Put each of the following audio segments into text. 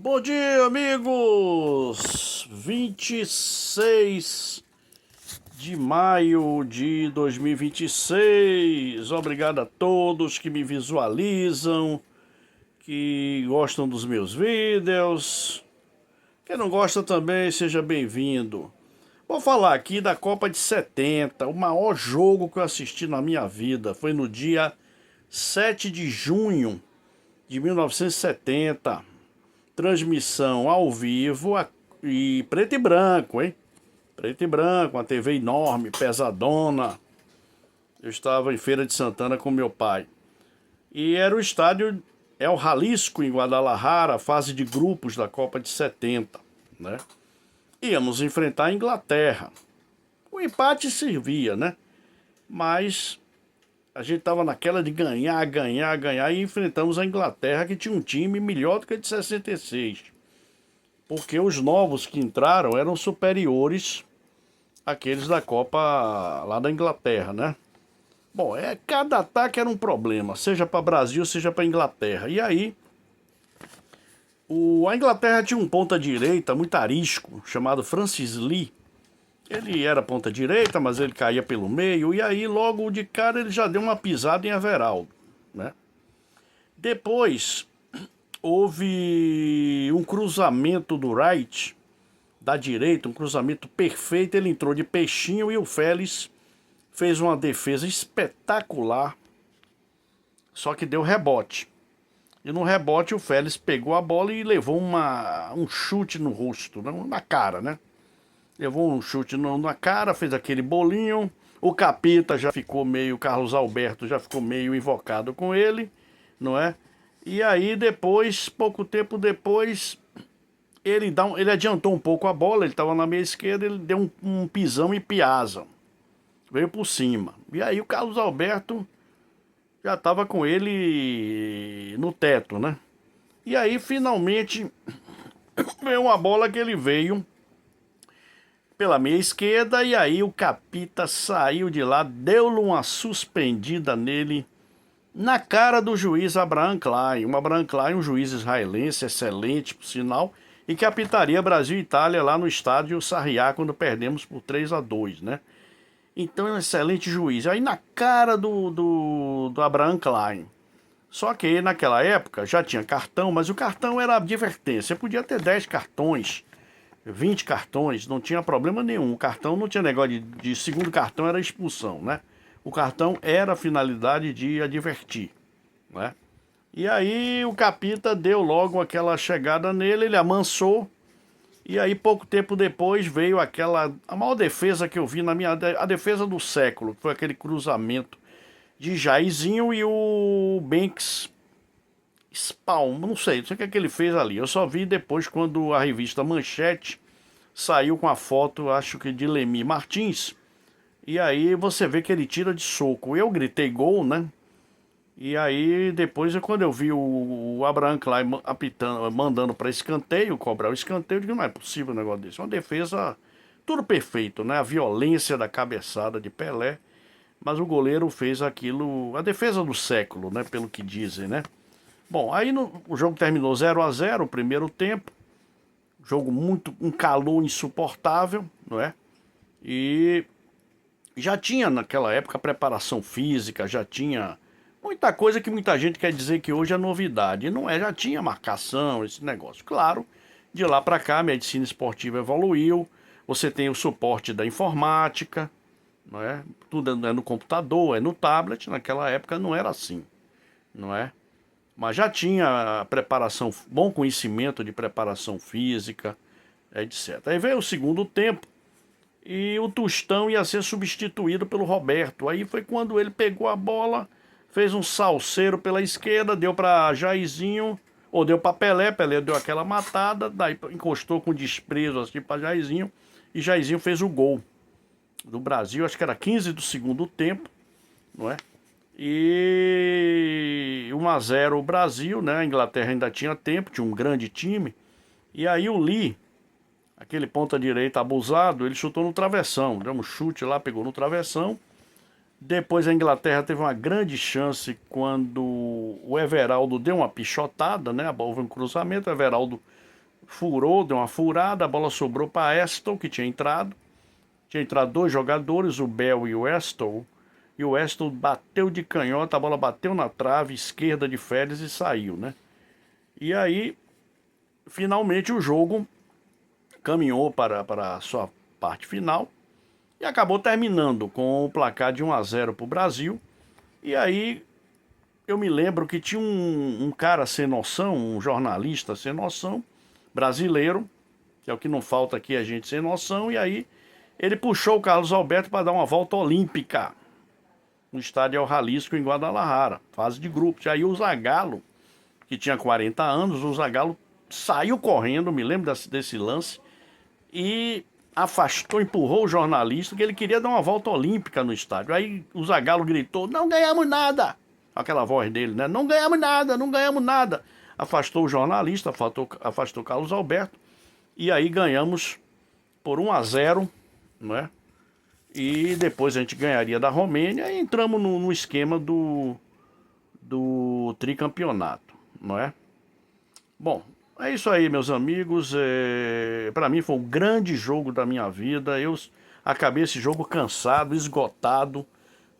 Bom dia, amigos! 26 de maio de 2026. Obrigado a todos que me visualizam, que gostam dos meus vídeos. Quem não gosta também, seja bem-vindo. Vou falar aqui da Copa de 70, o maior jogo que eu assisti na minha vida. Foi no dia 7 de junho de 1970. Transmissão ao vivo e preto e branco, hein? Preto e branco, uma TV enorme, pesadona. Eu estava em Feira de Santana com meu pai. E era o estádio El Jalisco, em Guadalajara, fase de grupos da Copa de 70, né? Íamos enfrentar a Inglaterra. O empate servia, né? Mas a gente estava naquela de ganhar, e enfrentamos a Inglaterra, que tinha um time melhor do que a de 66. Porque os novos que entraram eram superiores àqueles da Copa lá da Inglaterra, né? Bom, cada ataque era um problema, seja para Brasil, seja para Inglaterra. E aí, a Inglaterra tinha um ponta-direita muito arisco, chamado Francis Lee. Ele era ponta-direita, mas ele caía pelo meio, e aí logo de cara ele já deu uma pisada em Everaldo, né? Depois houve um cruzamento do Wright, da direita, um cruzamento perfeito, ele entrou de peixinho e o Félix fez uma defesa espetacular, só que deu rebote. E no rebote o Félix pegou a bola e levou um chute no rosto, na cara, né? Levou um chute na cara, fez aquele bolinho. O Capita já ficou meio, Carlos Alberto já ficou meio invocado com ele, não é? E aí depois, pouco tempo depois, ele adiantou um pouco a bola, ele estava na meia esquerda, ele deu um pisão e Piazza. Veio por cima. E aí o Carlos Alberto já estava com ele no teto, né? E aí finalmente veio uma bola que ele veio pela meia esquerda, e aí o Capita saiu de lá, deu-lhe uma suspendida nele, na cara do juiz Abraham Klein. O Abraham Klein, um juiz israelense, excelente, por sinal, e que apitaria Brasil e Itália lá no estádio Sarriá, quando perdemos por 3-2, né? Então é um excelente juiz. Aí na cara do Abraham Klein. Só que naquela época já tinha cartão, mas o cartão era advertência. Você podia ter 10 cartões, 20 cartões, não tinha problema nenhum. O cartão não tinha negócio de segundo cartão, era expulsão, né? O cartão era a finalidade de advertir, né? E aí o Capita deu logo aquela chegada nele, ele amansou. E aí pouco tempo depois veio a maior defesa que eu vi a defesa do século, que foi aquele cruzamento de Jairzinho e o Banks Spawn, não sei o que é que ele fez ali. Eu só vi depois quando a revista Manchete saiu com a foto, acho que de Lemi Martins. E aí você vê que ele tira de soco. Eu gritei gol, né? E aí depois, quando eu vi o Abraham Klein apitando, mandando para escanteio, cobrar o escanteio, eu digo, não é possível um negócio desse. Uma defesa, tudo perfeito, né? A violência da cabeçada de Pelé. Mas o goleiro fez aquilo, a defesa do século, né? Pelo que dizem, né? Bom, aí o jogo terminou 0-0, o primeiro tempo. Jogo um calor insuportável, não é? E já tinha naquela época preparação física, já tinha muita coisa que muita gente quer dizer que hoje é novidade. E não é, já tinha marcação, esse negócio. Claro, de lá para cá a medicina esportiva evoluiu, você tem o suporte da informática, não é? Tudo é no computador, é no tablet. Naquela época não era assim, não é? Mas já tinha preparação, bom conhecimento de preparação física, etc. Aí veio o segundo tempo e o Tostão ia ser substituído pelo Roberto. Aí foi quando ele pegou a bola, fez um salseiro pela esquerda, deu para Jairzinho, ou deu para Pelé, Pelé deu aquela matada, daí encostou com desprezo assim para Jairzinho, e Jairzinho fez o gol do Brasil, acho que era 15 do segundo tempo, não é? E 1-0 o Brasil, né? A Inglaterra ainda tinha tempo, tinha um grande time. E aí o Lee, aquele ponta-direita abusado, ele chutou no travessão. Deu um chute lá, pegou no travessão. Depois a Inglaterra teve uma grande chance quando o Everaldo deu uma pichotada, né? Houve um cruzamento, o Everaldo furou, deu uma furada, a bola sobrou para Aston, que tinha entrado. Tinha entrado dois jogadores, o Bell e o Aston. E o Aston bateu de canhota, a bola bateu na trave esquerda de Félix e saiu, né? E aí, finalmente o jogo caminhou para a sua parte final e acabou terminando com o placar de 1-0 para o Brasil. E aí eu me lembro que tinha um cara sem noção, um jornalista sem noção, brasileiro, que é o que não falta aqui, a gente sem noção, e aí ele puxou o Carlos Alberto para dar uma volta olímpica no estádio El Jalisco em Guadalajara, fase de grupos. E aí o Zagallo, que tinha 40 anos, o Zagallo saiu correndo, me lembro desse lance, e afastou, empurrou o jornalista, que ele queria dar uma volta olímpica no estádio. Aí o Zagallo gritou: não ganhamos nada! Aquela voz dele, né? Não ganhamos nada, não ganhamos nada. Afastou o jornalista, afastou Carlos Alberto, e aí ganhamos por 1-0, não é? E depois a gente ganharia da Romênia e entramos no esquema do tricampeonato, não é? Bom, é isso aí, meus amigos. Para mim foi um grande jogo da minha vida. Eu acabei esse jogo cansado, esgotado,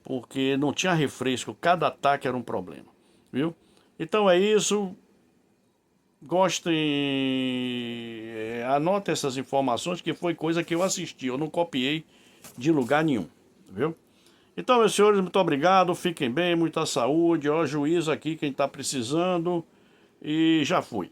porque não tinha refresco. Cada ataque era um problema, viu? Então é isso. Gostem, anotem essas informações, que foi coisa que eu assisti. Eu não copiei de lugar nenhum, viu? Então, meus senhores, muito obrigado. Fiquem bem, muita saúde. Ó, juiz aqui, quem tá precisando. E já fui.